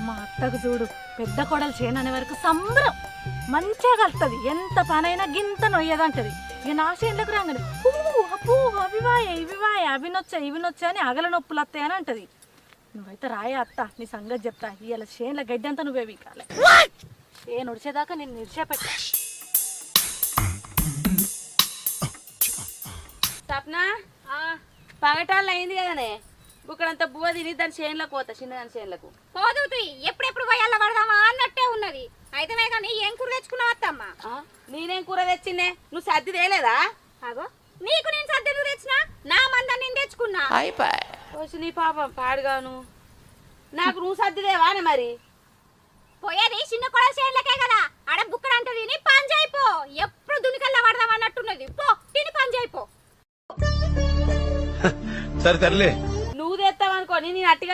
మా అత్తకు చూడు పెద్ద కొడలు చేయననే వరకు సంబరం మంచిగా కలుతుంది. ఎంత పనైనా గింత నొయ్యదంటది. ఇక నా చేనులకు రాగానే అప్పు అవివాయ అవి నొచ్చా అని అగల నొప్పులు వస్తాయని అంటది. నువ్వైతే రాయ అత్త, నీ సంగతి చెప్తా. ఇవాళ చేనుల గడ్డి అంతా నువ్వే వీకాలి. ఏ నుడిచేదాకా నేను నిడిచేపెట్టా. సప్నా పగటాలు అయింది కదనే, ఇక్కడంతా బువ్వ తిని దాని చేనులకు పోతా, చిన్నదాని చేనులకు పోదుతి. ఎప్పుడెప్పుడు పోయాల పడదామా అన్నట్టే ఉన్నది. అయితే కానీ ఏం కూర తెచ్చుకున్నావు అత్తమ్మ? నేనేం కూర తెచ్చిందే, నువ్వు సర్ది తేలేదా? అగో నీకు నేను సద్దెలు తెచ్చినా, నా మందని నేను తెచ్చుకున్నా. వచ్చి నీ పాపం పాడుగాను, నాకు నువ్వు సర్దిదేవానే మరి. పోయేది చిన్న కొడ చేనులకే కదా, ఆడ బుక్కడంటది. నీ పని చేయిపో. ఎప్పుడు దునికల్లా పడదాం అన్నట్టున్నది. పో తిని పని చేయిపో. సరే తరలే. నువ్వు తెస్తావనుకో, నేను అట్టిగా